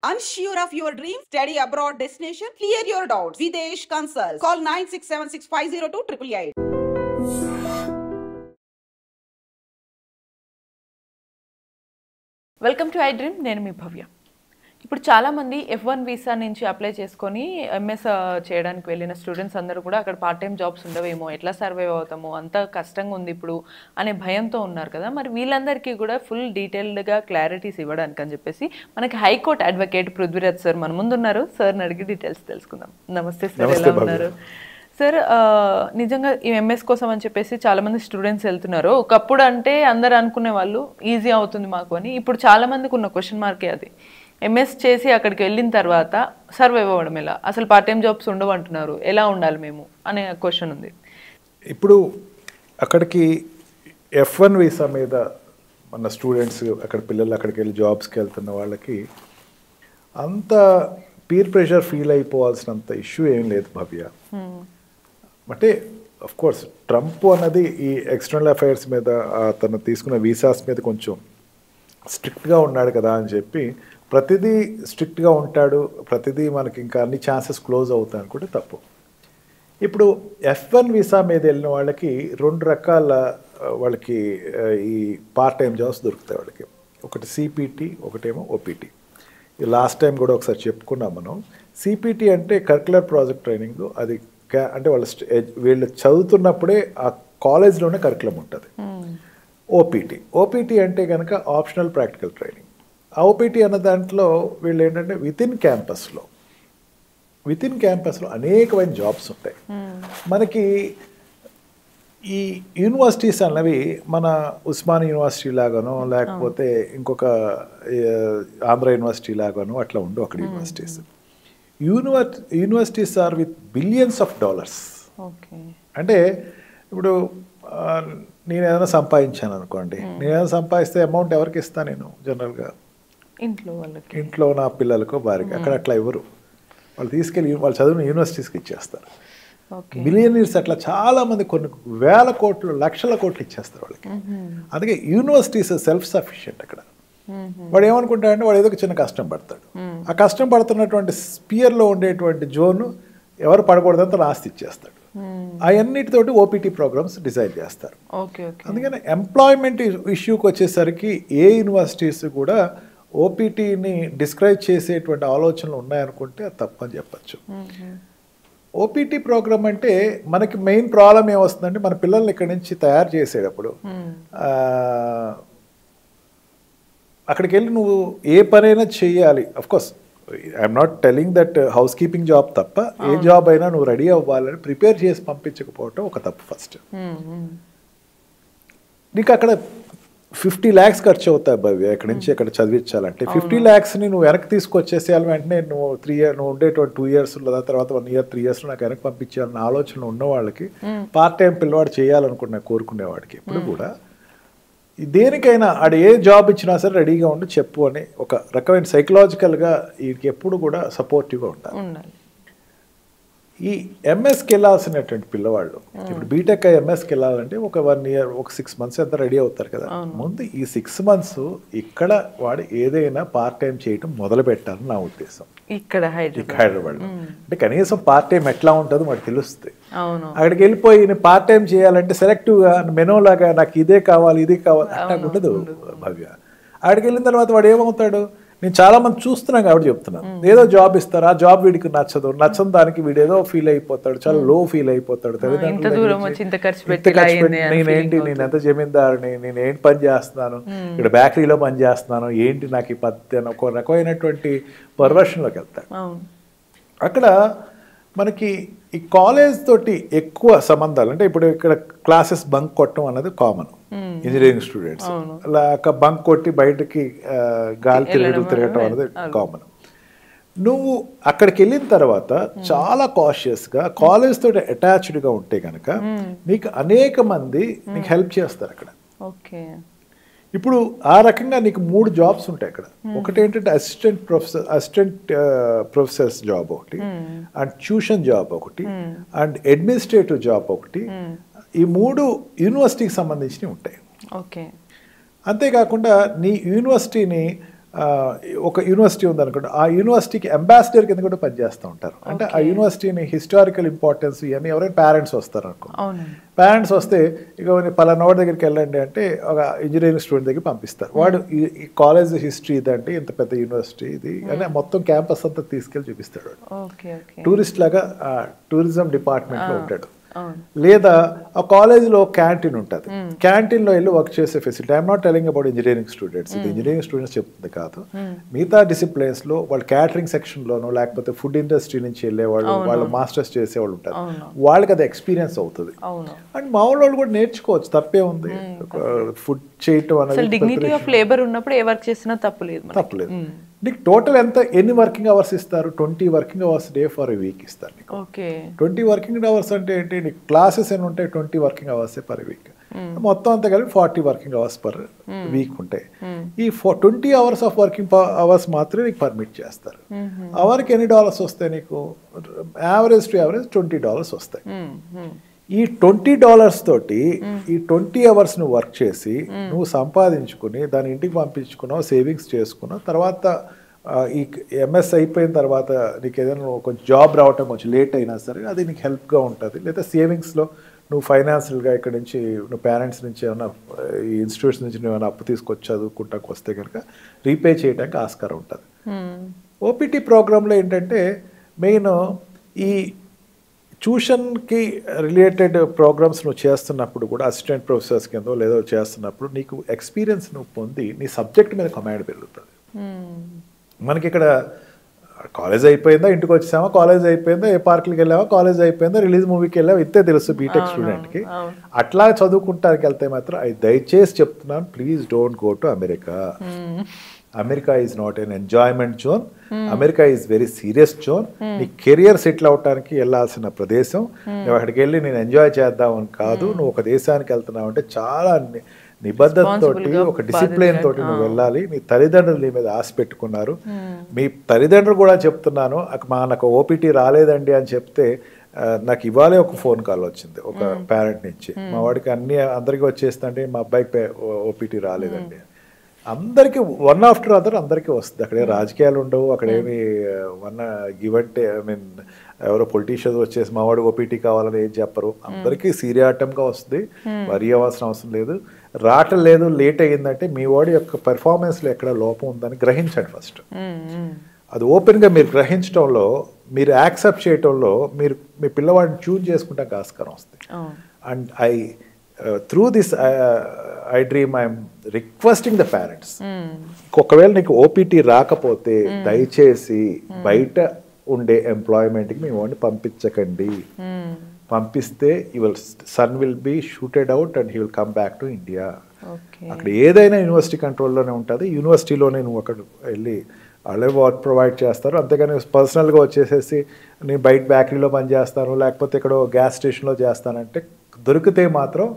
Unsure of your dream? Study abroad destination? Clear your doubts. Videsh Consult. Call 9676502888. Welcome to I dream. నేను మీ భవ్య. ఇప్పుడు చాలామంది F1 visa నుంచి apply చేసుకొని MS చేయడానికి వెళ్ళిన స్టూడెంట్స్ అందరూ కూడా అక్కడ పార్ట్ టైం జాబ్స్ ఉండవేమో, ఎట్లా సర్వైవ్ అవుతామో, అంత కష్టంగా ఉంది ఇప్పుడు అనే భయంతో ఉన్నారు కదా. మరి వీళ్ళందరికీ కూడా ఫుల్ డీటెయిల్డ్గా క్లారిటీస్ ఇవ్వడానికి అని చెప్పేసి మనకి హైకోర్టు అడ్వకేట్ పృథ్వీరాజ్ సార్ మన ముందు ఉన్నారు. సార్ని అడిగి డీటెయిల్స్ తెలుసుకుందాం. నమస్తే సార్, ఎలా ఉన్నారు సార్? నిజంగా ఈ ఎంఎస్ కోసం అని చెప్పేసి చాలామంది స్టూడెంట్స్ వెళ్తున్నారు. ఒకప్పుడు అంటే అందరు అనుకునే వాళ్ళు ఈజీ అవుతుంది మాకు అని. ఇప్పుడు చాలామందికి ఉన్న క్వశ్చన్ మార్కే అది. ఎంఎస్ చేసి అక్కడికి వెళ్ళిన తర్వాత సర్వైవ్ అవ్వడం ఎలా, అసలు పార్ట్ టైం జాబ్స్ ఉండవు అంటున్నారు, ఎలా ఉండాలి మేము అనే క్వశ్చన్ ఉంది. ఇప్పుడు అక్కడికి F1 వీసా మీద మన స్టూడెంట్స్ అక్కడ పిల్లలు అక్కడికి వెళ్ళి జాబ్స్కి వెళ్తున్న వాళ్ళకి అంత పీర్ ప్రెషర్ ఫీల్ అయిపోవాల్సినంత ఇష్యూ ఏం లేదు భవ్య. అంటే అఫ్ కోర్స్ ట్రంప్ అన్నది ఈ ఎక్స్టర్నల్ అఫైర్స్ మీద తను తీసుకున్న వీసాస్ మీద కొంచెం స్ట్రిక్ట్గా ఉన్నాడు కదా అని చెప్పి ప్రతిదీ స్ట్రిక్ట్గా ఉంటాడు, ప్రతిదీ మనకి ఇంకా అన్ని ఛాన్సెస్ క్లోజ్ అవుతాయి అనుకుంటే తప్పు. ఇప్పుడు F1 వీసా మీద వెళ్ళిన వాళ్ళకి రెండు రకాల వాళ్ళకి ఈ పార్ట్ టైం జాబ్స్ దొరుకుతాయి వాళ్ళకి. ఒకటి CPT, ఒకటేమో OPT. ఈ లాస్ట్ టైం కూడా ఒకసారి చెప్పుకున్నాం మనం. CPT అంటే కరిక్యులర్ ప్రాజెక్ట్ ట్రైనింగ్. అది అంటే వీళ్ళు చదువుతున్నప్పుడే ఆ కాలేజ్లోనే కరికులం ఉంటుంది. OPT అంటే కనుక ఆప్షనల్ ప్రాక్టికల్ ట్రైనింగ్. ఆ OPT అన్న దాంట్లో వీళ్ళు ఏంటంటే విత్ ఇన్ క్యాంపస్లో అనేకమైన జాబ్స్ ఉంటాయి. మనకి ఈ యూనివర్సిటీస్ అన్నవి మన ఉస్మాన్ యూనివర్సిటీ లాగానో లేకపోతే ఇంకొక ఆంధ్ర యూనివర్సిటీ లాగానో అట్లా ఉండవు అక్కడ universities. Universities are with billions of dollars. అంటే ఇప్పుడు నేను ఏదైనా సంపాదించాను అనుకోండి, నేను ఏదైనా సంపాదిస్తే అమౌంట్ ఎవరికి ఇస్తాను? నేను జనరల్గా ఇంట్లో నా పిల్లలకు, భార్యకి. అక్కడ అట్లా ఇవ్వరు. వాళ్ళు తీసుకెళ్ళి వాళ్ళు చదివిన యూనివర్సిటీస్కి ఇచ్చేస్తారు. బిలియనీర్స్ అట్లా చాలామంది కొన్ని వేల కోట్లు, లక్షల కోట్లు ఇచ్చేస్తారు వాళ్ళకి. అందుకే యూనివర్సిటీస్ సెల్ఫ్ సఫిషియెంట్. అక్కడ వాడు ఏమనుకుంటాడంటే వాడు ఏదో ఒక చిన్న కష్టం పడతాడు. ఆ కష్టం పడుతున్నటువంటి స్పియర్లో ఉండేటువంటి జోన్ ఎవరు పడకూడదంత ఆస్తి ఇచ్చేస్తాడు. అవన్నిటితోటి OPT ప్రోగ్రామ్స్ డిజైన్ చేస్తారు. అందుకని ఎంప్లాయ్మెంట్ ఇష్యూకి వచ్చేసరికి ఏ యూనివర్సిటీస్ కూడా OPTని డిస్క్రైబ్ చేసేటువంటి ఆలోచనలు ఉన్నాయనుకుంటే అది తప్పని చెప్పచ్చు. OPT ప్రోగ్రామ్ అంటే మనకి మెయిన్ ప్రాబ్లం ఏమొస్తుందంటే మన పిల్లల్ని ఇక్కడి నుంచి తయారు చేసేటప్పుడు అక్కడికి వెళ్ళి నువ్వు ఏ పనైనా చెయ్యాలి. Of course I'm not telling that house keeping job తప్ప ఏ జాబ్ అయినా నువ్వు రెడీ అవ్వాలని ప్రిపేర్ చేసి పంపించకపోవటం ఒక తప్పు. ఫస్ట్ నీకు అక్కడ 50 lakhs ఖర్చు అవుతాయి భవ్య ఇక్కడి నుంచి అక్కడ చదివించాలంటే. 50 lakhsని నువ్వు వెనక్కి తీసుకొచ్చేసేయాలి. వెంటనే నువ్వు నువ్వు ఉండేటువంటి 2 years తర్వాత 1 year 3 years నాకు వెనక్కి పంపించాలన్న ఆలోచన ఉన్న వాళ్ళకి, పార్ట్ టైం పిల్లవాడు కోరుకునేవాడికి ఎప్పుడు కూడా దేనికైనా ఆడు ఏ జాబ్ ఇచ్చినా సరే రెడీగా ఉండి చెప్పు అని ఒక రకమైన సైకలాజికల్గా వీడికి ఎప్పుడు కూడా సపోర్టివ్గా ఉండాలి. ఈ ఎంఎస్కి వెళ్ళాల్సినటువంటి పిల్లవాళ్ళు ఇప్పుడు బీటెక్ ఎంఎస్కి వెళ్ళాలంటే ఒక 1 year, ఒక 6 months అంతా రెడీ అవుతారు కదా. ముందు ఈ 6 months ఇక్కడ వాడు ఏదైనా పార్ట్ టైం చేయటం మొదలు పెట్టాలని నా ఉద్దేశం. ఇక్కడ హైదరాబాద్ అంటే కనీసం పార్ట్ టైం ఎట్లా ఉంటుందో వాడు తెలుస్తుంది. అక్కడికి వెళ్ళిపోయి నేను పార్ట్ టైం చేయాలంటే సెలెక్టివ్గా మెనోలాగా నాకు ఇదే కావాలి అట్లా ఉండదు భవ్య. అక్కడికి వెళ్ళిన తర్వాత వాడు ఏమవుతాడు? నేను చాలా మంది చూస్తున్నాను కాబట్టి చెప్తున్నాను. ఏదో జాబ్ ఇస్తారు, ఆ జాబ్ వీడికి నచ్చని దానికి వీడు ఏదో ఫీల్ అయిపోతాడు, చాలా లో ఫీల్ అయిపోతాడు. నేనేంటి, నేను ఎంత జమీందారుని, నేను ఏంటి పని చేస్తున్నాను, ఇక్కడ బేకరీలో పని చేస్తున్నాను, ఏంటి నాకు ఈ పద్ధతి అని ఒక రకమైనటువంటి పర్వర్షన్లోకి వెళ్తాడు. అక్కడ మనకి ఈ కాలేజ్ తోటి ఎక్కువ సంబంధాలు అంటే ఇప్పుడు ఇక్కడ క్లాసెస్ బంక్ కొట్టడం అన్నది కామన్. ఇంజనీరింగ్ స్టూడెంట్స్ అలా బంక్ కొట్టి బయటకి గాలి తిరగటం అనేది కామన్. నువ్వు అక్కడికి వెళ్ళిన తర్వాత చాలా కాషియస్గా కాలేజ్ తోటి అటాచ్డ్గా ఉంటే కనుక నీకు అనేక మంది నీకు హెల్ప్ చేస్తారు అక్కడ. ఇప్పుడు ఆ రకంగా నీకు 3 jobs ఉంటాయి అక్కడ. ఒకటి ఏంటంటే అసిస్టెంట్ ప్రొఫెసర్స్ జాబ్ ఒకటి, అండ్ ట్యూషన్ జాబ్ ఒకటి, అండ్ అడ్మినిస్ట్రేటివ్ జాబ్ ఒకటి. ఈ 3 యూనివర్సిటీకి సంబంధించినవి ఉంటాయి. అంతేకాకుండా నీ యూనివర్సిటీని ఒక యూనివర్సిటీ ఉందనుకోండి, ఆ యూనివర్సిటీకి అంబాసిడర్ కింద కూడా పనిచేస్తూ ఉంటారు. అంటే ఆ యూనివర్సిటీని హిస్టారికల్ ఇంపార్టెన్స్ ఇవన్నీ ఎవరైనా పేరెంట్స్ వస్తారు అనుకో, పేరెంట్స్ వస్తే ఇక పలానా వాడి దగ్గరికి వెళ్ళండి అంటే ఒక ఇంజనీరింగ్ స్టూడెంట్ దగ్గర పంపిస్తారు. వాడు ఈ కాలేజ్ హిస్టరీ ఇదంటే ఇంత పెద్ద యూనివర్సిటీ ఇది అని మొత్తం క్యాంపస్ అంతా తీసుకెళ్ళి చూపిస్తాడు. టూరిస్ట్ లాగా టూరిజం డిపార్ట్మెంట్లో ఉంటాడు. లేదా ఆ కాలేజ్లో క్యాంటీన్ ఉంటుంది, క్యాంటీన్లో వెళ్ళి వర్క్ చేసే facility. I'm not telling about engineering students, ఇది ఇంజనీరింగ్ స్టూడెంట్స్ చెప్తుంది కాదు. మిగతా డిసిప్లిన్స్లో వాళ్ళు క్యాటరింగ్ సెక్షన్లోనో లేకపోతే ఫుడ్ ఇండస్ట్రీ నుంచి వెళ్ళేవాళ్ళు, వాళ్ళు మాస్టర్స్ చేసేవాళ్ళు ఉంటారు, వాళ్ళకి అది ఎక్స్పీరియన్స్ అవుతుంది. అండ్ మా వాళ్ళు కూడా నేర్చుకోవచ్చు, తప్పే ఉంది. ఫుడ్ చేయటం అనేది డిగ్నిటీ ఆఫ్ లేబర్ ఉన్నప్పుడు ఏ వర్క్ చేసినా తప్పులేదు. నీకు టోటల్ ఎన్ని వర్కింగ్ అవర్స్ ఇస్తారు? 20 working hours day for a week ఇస్తారు నీకు. 20 వర్కింగ్ అవర్స్ అంటే ఏంటి? నీకు క్లాసెస్ ఎన్ని ఉంటాయి? 20 వర్కింగ్ అవర్స్ పర్ వీక్. మొత్తం అంతా కలిపి 40 వర్కింగ్ అవర్స్ పర్ వీక్ ఉంటాయి. ఈ 20 అవర్స్ ఆఫ్ వర్కింగ్ అవర్స్ మాత్రమే నీకు పర్మిట్ చేస్తారు. అవర్కి ఎన్ని డాలర్స్ వస్తాయి నీకు? యావరేజ్ టు యావరేజ్ $20 వస్తాయి. ఈ $20 తోటి ఈ 20 అవర్స్ నువ్వు వర్క్ చేసి నువ్వు సంపాదించుకుని దాని ఇంటికి పంపించుకున్నావు, సేవింగ్స్ చేసుకున్నావు. తర్వాత ఈ ఎంఎస్ అయిపోయిన తర్వాత నీకు ఏదైనా కొంచెం జాబ్ రావటం కొంచెం లేట్ అయినా సరే అది నీకు హెల్ప్గా ఉంటుంది. లేదా సేవింగ్స్లో నువ్వు ఫైనాన్షియల్గా ఇక్కడ నుంచి నువ్వు పేరెంట్స్ నుంచి ఏమైనా ఈ ఇన్స్టిట్యూట్స్ నుంచి నువ్వు ఏమైనా అప్పు తీసుకొచ్చి చదువుకుంటానికి వస్తే కనుక రీపే చేయడానికి ఆస్కారం ఉంటుంది. ఓపీటీ ప్రోగ్రాంలో ఏంటంటే మెయిన్ ఈ ట్యూషన్కి రిలేటెడ్ ప్రోగ్రామ్స్ నువ్వు చేస్తున్నప్పుడు కూడా అసిస్టెంట్ ప్రొఫెసర్స్ కింద లేదో చేస్తున్నప్పుడు నీకు ఎక్స్పీరియన్స్ నువ్వు పొంది నీ సబ్జెక్ట్ మీద కమాండ్ పెరుగుతుంది. మనకి ఇక్కడ కాలేజ్ అయిపోయిందా, ఇంటికి వచ్చేసామా, కాలేజ్ అయిపోయిందా, ఏ పార్క్కి వెళ్ళామా, కాలేజ్ అయిపోయిందా, రిలీజ్ మూవీకి వెళ్ళామా, ఇంతే తెలుసు బీటెక్ స్టూడెంట్కి. అట్లా చదువుకుంటానికి వెళ్తే మాత్రం దయచేసి చెప్తున్నాను, please don't go to America. America is not an enjoyment zone. America is very serious zone. నీ కెరియర్ సెటిల్ అవడానికి వెళ్ళాల్సిన ప్రదేశం. నువ్వు అక్కడికి వెళ్ళి నేను ఎంజాయ్ చేద్దామని కాదు. నువ్వు ఒక దేశానికి వెళ్తున్నావు అంటే చాలా నిబద్ధతతోటి ఒక డిసిప్లిన్ తోటి నువ్వు వెళ్ళాలి. నీ తల్లిదండ్రులు నీ మీద ఆశ పెట్టుకున్నారు. మీ తల్లిదండ్రులు కూడా చెప్తున్నాను, నాకు ఓపీటీ రాలేదండి అని చెప్తే నాకు ఇవాళే ఒక ఫోన్ కాల్ వచ్చింది ఒక పేరెంట్ నుంచి. మా వాడికి అందరికీ వచ్చేస్తుంటే మా అబ్బాయికి ఓపీటీ రాలేదండి. అందరికీ వన్ ఆఫ్టర్ అదర్ అందరికీ వస్తుంది. అక్కడే రాజకీయాలు ఉండవు, అక్కడేమి గివ్ అంటే ఎవరో పొలిటీషియన్స్ వచ్చేసి మా వాడు ఓపీటీ కావాలని ఏం చెప్పరు. అందరికీ సీరియాటంగా వస్తుంది, వరి అవ్వాల్సిన అవసరం లేదు. రావటం లేదు, లేట్ అయ్యిందంటే మీ వాడి యొక్క పెర్ఫార్మెన్స్లో ఎక్కడ లోపం ఉందని గ్రహించండి ఫస్ట్. అది ఓపెన్గా మీరు గ్రహించడంలో, మీరు యాక్సెప్ట్ చేయటంలో మీరు మీ పిల్లవాడిని ట్యూన్ చేసుకుంటానికి ఆస్కారం వస్తుంది. And through this I dream I'm requesting the parents, ఒకవేళ నీకు ఓపీటీ రాకపోతే దయచేసి బయట ఉండే ఎంప్లాయ్మెంట్కి మీ వాడిని పంపించకండి. పంపిస్తే your son will be shooted out and he will come back to India. అక్కడ ఏదైనా యూనివర్సిటీ కంట్రోల్లోనే ఉంటుంది. యూనివర్సిటీలోనే నువ్వు అక్కడ వెళ్ళి వాళ్ళే వర్క్ ప్రొవైడ్ చేస్తారు. అంతేగాని పర్సనల్గా వచ్చేసేసి నేను బయట బేకరీలో పనిచేస్తాను లేకపోతే ఇక్కడ గ్యాస్ స్టేషన్లో చేస్తానంటే దొరికితే మాత్రం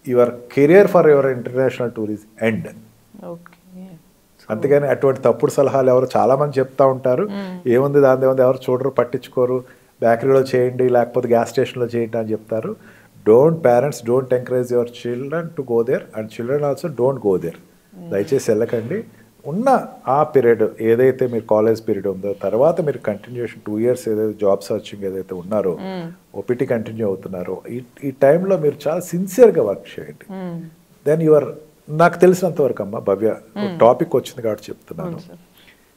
your career for your international tour is end. అంతేగాని అటువంటి తప్పుడు సలహాలు ఎవరు చాలామంది చెప్తా ఉంటారు. ఏముంది దాని ఏముంది, ఎవరు చూడరు, పట్టించుకోరు, బేకరీలో చేయండి లేకపోతే గ్యాస్ స్టేషన్లో చేయండి అని చెప్తారు. Parents don't encourage your children to go there and children also don't go there. దయచేసి వెళ్ళకండి. ఉన్న ఆ పీరియడ్ ఏదైతే మీరు కాలేజ్ పీరియడ్ ఉందో తర్వాత మీరు కంటిన్యూషన్ 2 years ఏదైతే జాబ్ సర్చింగ్ ఏదైతే ఉన్నారో ఓపీటీ కంటిన్యూ అవుతున్నారో ఈ టైంలో మీరు చాలా సిన్సియర్గా వర్క్ చేయండి. దెన్ నాకు తెలిసినంత వరకు అమ్మ భవ్య టాపిక్ వచ్చింది కాబట్టి చెప్తున్నాను,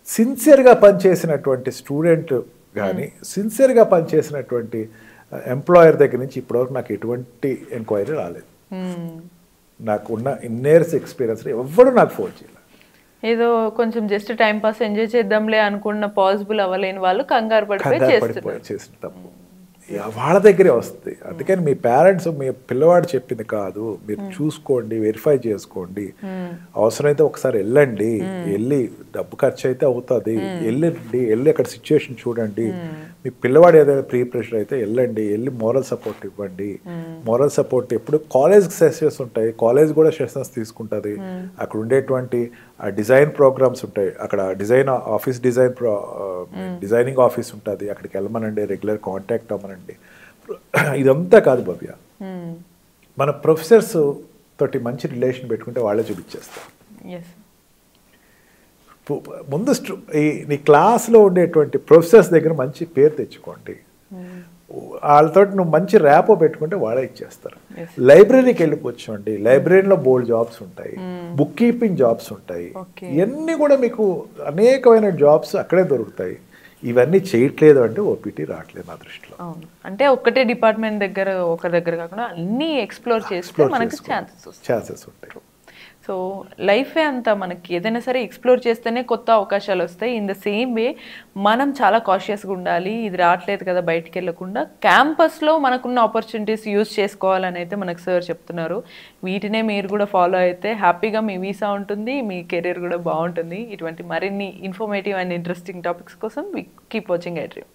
సిన్సియర్గా పనిచేసినటువంటి స్టూడెంట్ కానీ సిన్సియర్గా పనిచేసినటువంటి ఎంప్లాయర్ దగ్గర నుంచి ఇప్పటివరకు నాకు ఎటువంటి ఎంక్వైరీ రాలేదు. నాకు ఉన్న ఇన్నేర్స్ ఎక్స్పీరియన్స్ ఎవ్వరు నాకు ఫోన్ చేయలేదు. ఏదో కొంచెం జస్ట్ టైం పాస్ ఎంజాయ్ చేద్దాంలే అనుకున్న పాసిబుల్ అవ్వలేని వాళ్ళు కంగారు పడిపోయి చేసిన తప్పు వాళ్ళ దగ్గరే వస్తుంది. అందుకని మీ పేరెంట్స్ మీ పిల్లవాడు చెప్పింది కాదు, మీరు చూసుకోండి, వెరిఫై చేసుకోండి. అవసరమైతే ఒకసారి వెళ్ళండి, వెళ్ళి డబ్బు ఖర్చు అయితే అవుతుంది, వెళ్ళి అక్కడ సిచ్యువేషన్ చూడండి. మీ పిల్లవాడు ఏదైనా ప్రీ ప్రెషర్ అయితే వెళ్ళి మోరల్ సపోర్ట్ ఇవ్వండి. మోరల్ సపోర్ట్ ఎప్పుడు కాలేజ్ సెషన్స్ ఉంటాయి, కాలేజ్ కూడా సెషన్స్ తీసుకుంటుంది. అక్కడ ఉండేటువంటి డిజైన్ ప్రోగ్రామ్స్ ఉంటాయి, అక్కడ డిజైనింగ్ ఆఫీస్ ఉంటుంది, అక్కడికి వెళ్ళమనండి, రెగ్యులర్ కాంటాక్ట్ అవ్వమనండి. ఇదంతా కాదు భవ్య, మన ప్రొఫెసర్స్ తోటి మంచి రిలేషన్ పెట్టుకుంటే వాళ్ళే చూపించేస్తారు. ముందు నీ క్లాస్లో ఉండేటువంటి ప్రొఫెసర్స్ దగ్గర మంచి పేరు తెచ్చుకోండి. వాళ్ళతో నువ్వు మంచి ర్యాపో పెట్టుకుంటే వాళ్ళే ఇచ్చేస్తారు. లైబ్రరీకి వెళ్ళిపోవచ్చండి, లైబ్రరీలో బోల్డ్ జాబ్స్ ఉంటాయి, బుక్ కీపింగ్ జాబ్స్ ఉంటాయి, ఇవన్నీ కూడా మీకు అనేకమైన జాబ్స్ అక్కడే దొరుకుతాయి. ఇవన్నీ చేయట్లేదు అంటే ఓపీటీ రావట్లేదు నా దృష్టిలో. అవును, అంటే ఒక్కటే డిపార్ట్మెంట్ దగ్గర ఒక దగ్గర కాకుండా అన్నీ ఎక్స్ప్లోర్ చేస్తే మనకి ఛాన్సెస్ ఉంటాయి. సో లైఫే అంతా మనకి ఏదైనా సరే ఎక్స్ప్లోర్ చేస్తేనే కొత్త అవకాశాలు వస్తాయి. ఇన్ ద సేమ్ వే మనం చాలా కాషియస్గా ఉండాలి. ఇది రావట్లేదు కదా బయటికి వెళ్ళకుండా క్యాంపస్లో మనకున్న ఆపర్చునిటీస్ యూజ్ చేసుకోవాలని అయితే మనకు సార్ చెప్తున్నారు. వీటినే మీరు కూడా ఫాలో అయితే హ్యాపీగా మీ వీసా ఉంటుంది, మీ కెరీర్ కూడా బాగుంటుంది. ఇటువంటి మరిన్ని ఇన్ఫర్మేటివ్ అండ్ ఇంట్రెస్టింగ్ టాపిక్స్ కోసం కీప్ వాచింగ్ ఐ డ్రీమ్.